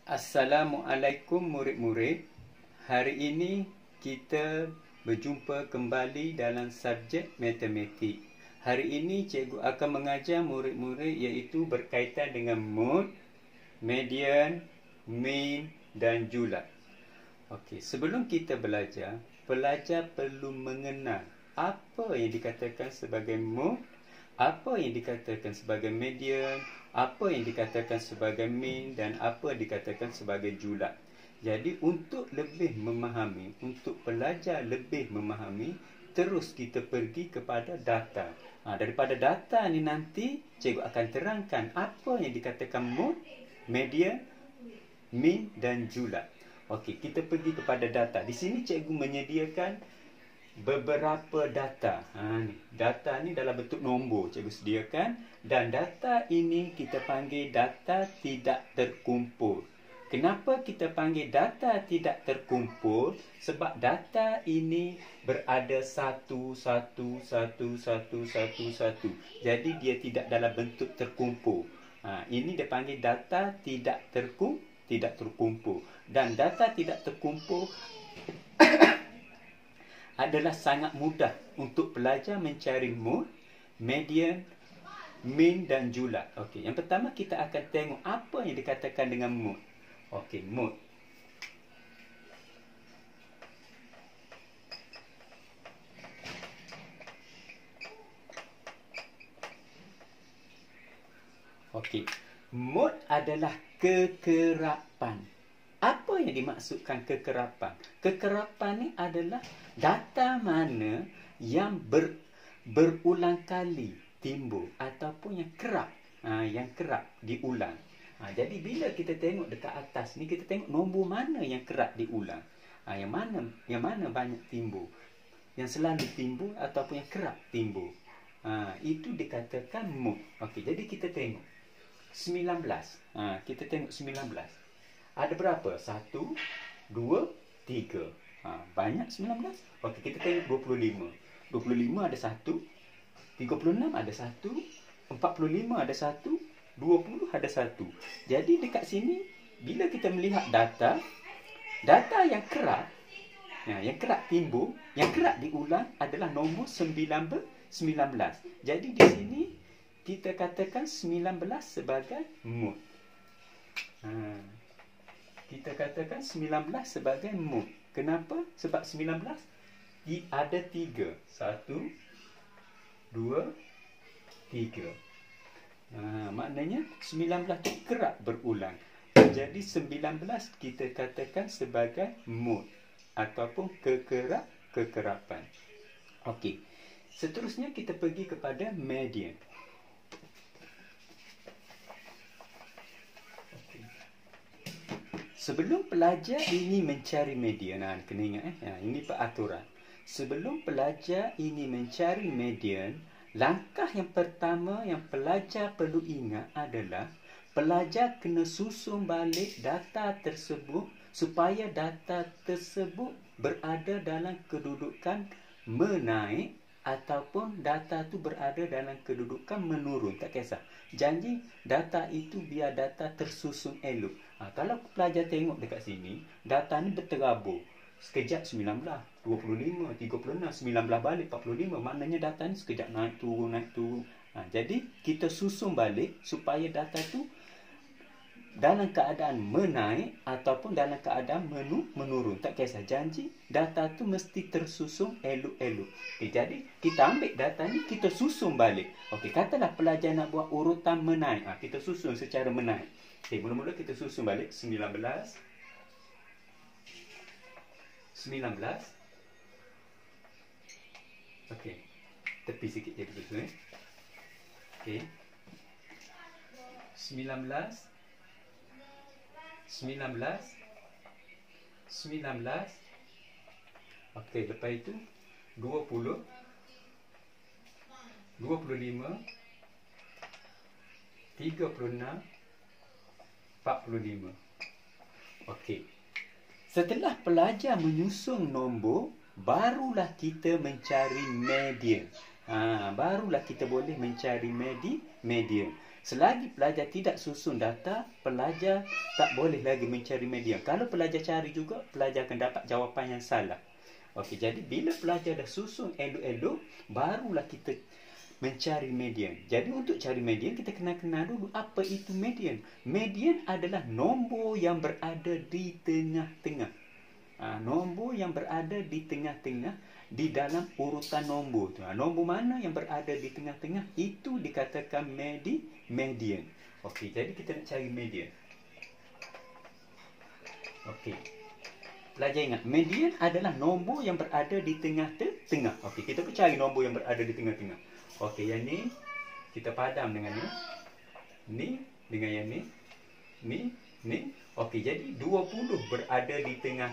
Assalamualaikum murid-murid. Hari ini kita berjumpa kembali dalam subjek matematik. Hari ini cikgu akan mengajar murid-murid iaitu berkaitan dengan mode, median, mean dan julat. Okey, sebelum kita belajar, pelajar perlu mengenal apa yang dikatakan sebagai mode, apa yang dikatakan sebagai median, apa yang dikatakan sebagai mean dan apa yang dikatakan sebagai julat. Jadi untuk lebih memahami, untuk pelajar lebih memahami, terus kita pergi kepada data. Daripada data ni nanti cikgu akan terangkan apa yang dikatakan mode, median, mean dan julat. Okey, kita pergi kepada data. Di sini cikgu menyediakan beberapa data. Data ni dalam bentuk nombor cikgu sediakan, dan data ini kita panggil data tidak terkumpul. Kenapa kita panggil data tidak terkumpul? Sebab data ini berada satu. Jadi dia tidak dalam bentuk terkumpul. Ini dia panggil data tidak terkumpul. Dan data tidak terkumpul adalah sangat mudah untuk pelajar mencari mode, median, mean dan julat. Okey, yang pertama kita akan tengok apa yang dikatakan dengan mode. Okey, mode. Okey, mode adalah kekerapan. Apa yang dimaksudkan kekerapan? Kekerapan ni adalah data mana yang berulang kali timbul ataupun yang kerap diulang. Jadi bila kita tengok dekat atas ni, kita tengok nombor mana yang kerap diulang. Yang mana banyak timbul. Yang selalu timbul ataupun yang kerap timbul. Itu dikatakan mode. Okey, jadi kita tengok 19. Kita tengok 19. Ada berapa? 1, 2, 3. Banyak 19. Okey, kita tengok 25. 25 ada 1. 36 ada 1. 45 ada 1. 20 ada 1. Jadi dekat sini, bila kita melihat data yang kerap, yang kerap timbul, yang kerap diulang adalah nombor 19. Jadi di sini kita katakan 19 sebagai mode. Kita katakan 19 sebagai mode. Kenapa? Sebab 19 ada 3. 1, 2, 3. Maknanya 19 itu kerap berulang. Jadi 19 kita katakan sebagai mode ataupun kekerapan. Okey. Seterusnya kita pergi kepada median. Sebelum pelajar ini mencari median, kena ingat ini peraturan. Sebelum pelajar ini mencari median, langkah yang pertama yang pelajar perlu ingat adalah pelajar kena susun balik data tersebut supaya data tersebut berada dalam kedudukan menaik ataupun data tu berada dalam kedudukan menurun. Tak kisah. Janji data itu biar data tersusun elok. Kalau pelajar tengok dekat sini, data ni berterabur. Sekejap 19, 25, 36, 19 balik 45. Maknanya data ni sekejap naik turun. Jadi kita susun balik supaya data tu dalam keadaan menaik ataupun dalam keadaan menurun. Tak kisah, janji data tu mesti tersusun elok-elok. Jadi kita ambil data ni, kita susun balik. Okey, katalah pelajar nak buat urutan menaik. Kita susun secara menaik. Okey, mula-mula kita susun balik 19. Okey, tepi sikit je betul. Okey, 19. Okey, lepas itu 20, 25, 36, 45. Okey. Setelah pelajar menyusun nombor, barulah kita mencari median. Barulah kita boleh mencari median. Selagi pelajar tidak susun data, pelajar tak boleh lagi mencari median. Kalau pelajar cari juga, pelajar akan dapat jawapan yang salah. Okey, jadi bila pelajar dah susun elok-elok, barulah kita mencari median. Jadi untuk cari median, kita kena kenal dulu apa itu median. Median adalah nombor yang berada di tengah-tengah. Nombor yang berada di tengah-tengah di dalam urutan nombor tu. Nombor mana yang berada di tengah-tengah itu dikatakan median. Okey, jadi kita nak cari median. Okey. Pelajar ingat, median adalah nombor yang berada di tengah-tengah. Okey, kita pun cari nombor yang berada di tengah-tengah. Okey, yang ni kita padam dengan ni. Ni dengan yang ni. Ni. Okey, jadi 20 berada di tengah.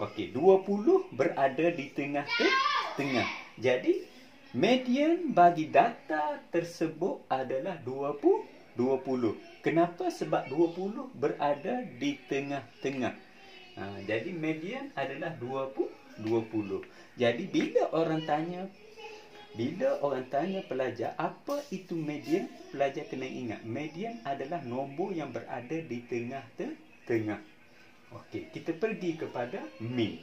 Okey, 20 berada di tengah. Jadi median bagi data tersebut adalah 20. Kenapa? Sebab 20 berada di tengah-tengah. Jadi median adalah 20. Jadi bila orang tanya pelajar apa itu median, pelajar kena ingat median adalah nombor yang berada di tengah. Okey, kita pergi kepada mean.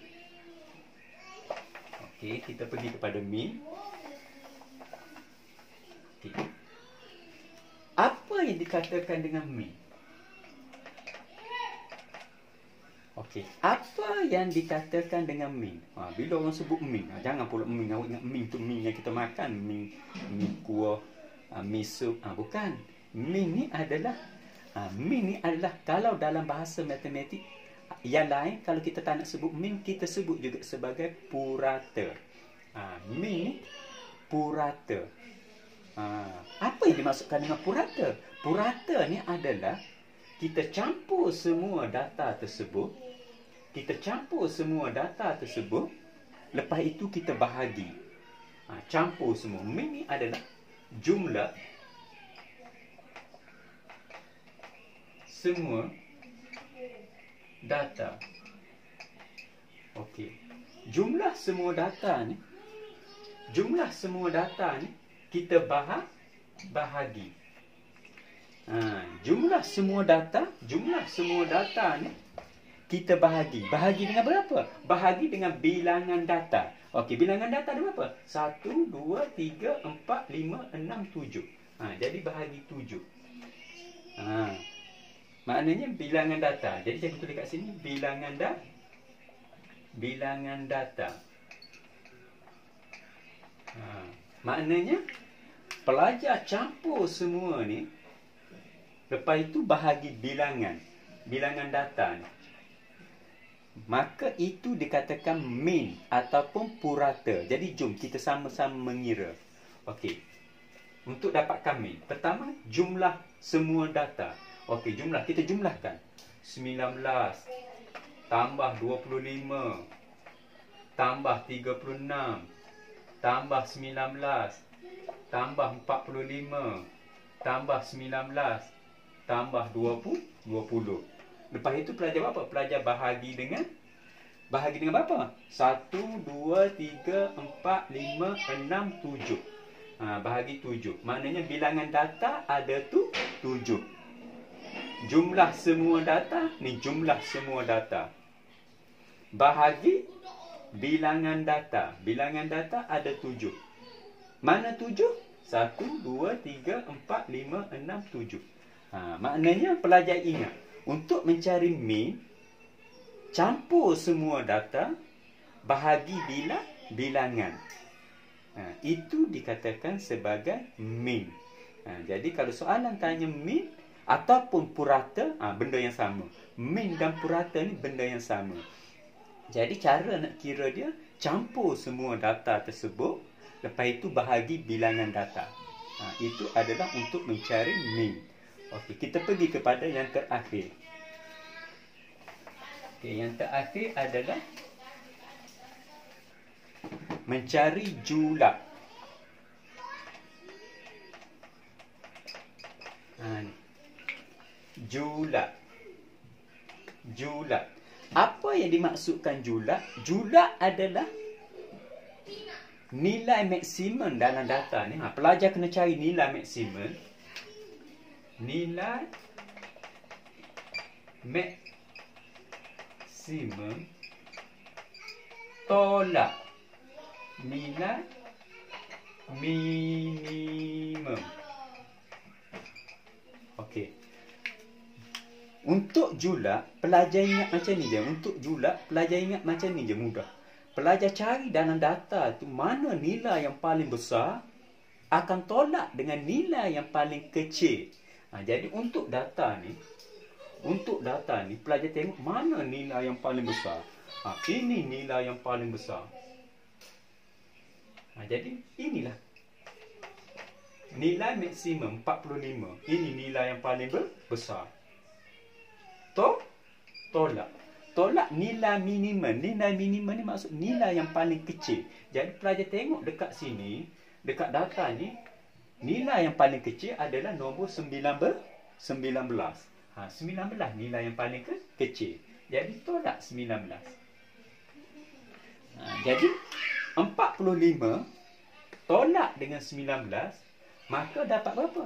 Okey, kita pergi kepada mean. Okey. Apa yang dikatakan dengan mean? Okey, apa yang dikatakan dengan mean? Bila orang sebut mean, jangan pula mean, awak ingat mean tu mean yang kita makan, mean kuah, mean sup, bukan. Mean ni adalah kalau dalam bahasa matematik yang lain, kalau kita tak nak sebut mean, kita sebut juga sebagai purata. Mean ni purata. Apa yang dimaksudkan dengan purata? Purata ni adalah kita campur semua data tersebut. Lepas itu kita bahagi. Campur semua. Mean ni adalah jumlah semua data. Okey. Jumlah semua data ni kita bahagi. Jumlah semua data ni kita bahagi. Bahagi dengan berapa? Bahagi dengan bilangan data. Okey, bilangan data ada berapa? 1, 2, 3, 4, 5, 6, 7. Jadi bahagi 7. Maknanya bilangan data. Jadi saya tulis kat sini bilangan data. Maknanya pelajar campur semua ni, lepas itu bahagi bilangan data ni. Maka itu dikatakan mean ataupun purata. Jadi jom kita sama-sama mengira. Okey. Untuk dapatkan mean, pertama jumlah semua data. Okey, kita jumlahkan. 19 tambah 25 tambah 36 tambah 19 tambah 45 tambah 19 tambah 20. Lepas itu pelajar apa? Pelajar bahagi dengan berapa? 1, 2, 3, 4, 5, 6, 7. Bahagi 7. Maknanya bilangan data ada tu 7. Jumlah semua data, ni jumlah semua data. Bahagi bilangan data. Bilangan data ada 7. Mana 7? 1, 2, 3, 4, 5, 6, 7. Maknanya pelajar ingat, untuk mencari mean, campur semua data, bahagi bilangan. Itu dikatakan sebagai mean. Jadi kalau soalan tanya mean ataupun purata, benda yang sama. Mean dan purata ni benda yang sama. Jadi cara nak kira dia, campur semua data tersebut, lepas itu bahagi bilangan data. Itu adalah untuk mencari mean. Okey, kita pergi kepada yang terakhir. Okey, yang terakhir adalah mencari jumlah. Jumlah. Apa yang dimaksudkan jumlah? Jumlah adalah nilai maksimum dalam data ni, pelajar kena cari nilai maksimum. Nilai maksimum tolak nilai minimum. Okey. Untuk julak, pelajar ingat macam ni je. Untuk julak, pelajar ingat macam ni je, mudah. Pelajar cari dalam data tu mana nilai yang paling besar, akan tolak dengan nilai yang paling kecil. Jadi untuk data ni, pelajar tengok mana nilai yang paling besar. Ini nilai yang paling besar. Jadi inilah nilai maksimum 45. Ini nilai yang paling besar. Tolak nilai minimum. Nilai minimum ni maksud nilai yang paling kecil. Jadi pelajar tengok dekat sini, dekat data ni, nilai yang paling kecil adalah nombor 19. 19 nilai yang paling kecil. Jadi tolak 19. Jadi 45 tolak dengan 19, maka dapat berapa?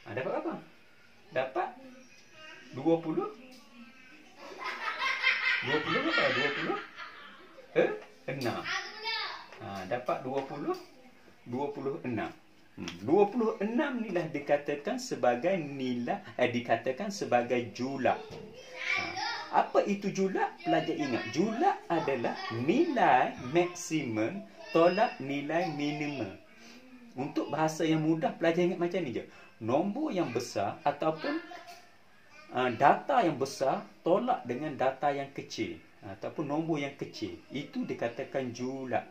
Dapat berapa? Dapat 20. 20 berapa? 26. Dapat 26. 26 ni lah dikatakan sebagai nilai, dikatakan sebagai julak. Apa itu julak? Pelajar ingat, julak adalah nilai maksimum tolak nilai minimum. Untuk bahasa yang mudah, pelajar ingat macam ni je. Nombor yang besar ataupun data yang besar tolak dengan data yang kecil, ataupun nombor yang kecil, itu dikatakan julak.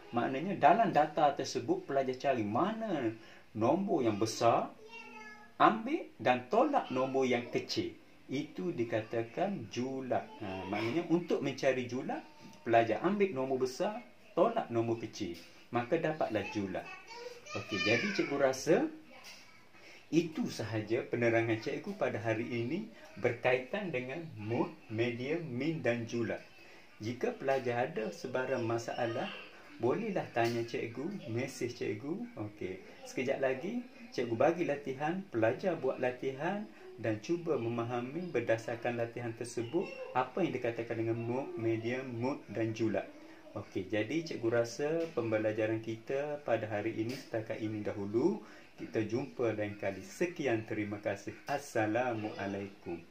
Maknanya dalam data tersebut pelajar cari mana nombor yang besar, ambil dan tolak nombor yang kecil. Itu dikatakan julak. Maknanya untuk mencari julak, pelajar ambil nombor besar, tolak nombor kecil, maka dapatlah julak. Okey, jadi cikgu rasa itu sahaja penerangan cikgu pada hari ini berkaitan dengan mood, medium, min dan julak. Jika pelajar ada sebarang masalah, bolehlah tanya cikgu, mesej cikgu. Okey, sekejap lagi cikgu bagi latihan, pelajar buat latihan dan cuba memahami berdasarkan latihan tersebut apa yang dikatakan dengan mood, medium, mood dan julak. Okey, jadi cikgu rasa pembelajaran kita pada hari ini setakat ini dahulu. Kita jumpa lain kali. Sekian, terima kasih. Assalamualaikum.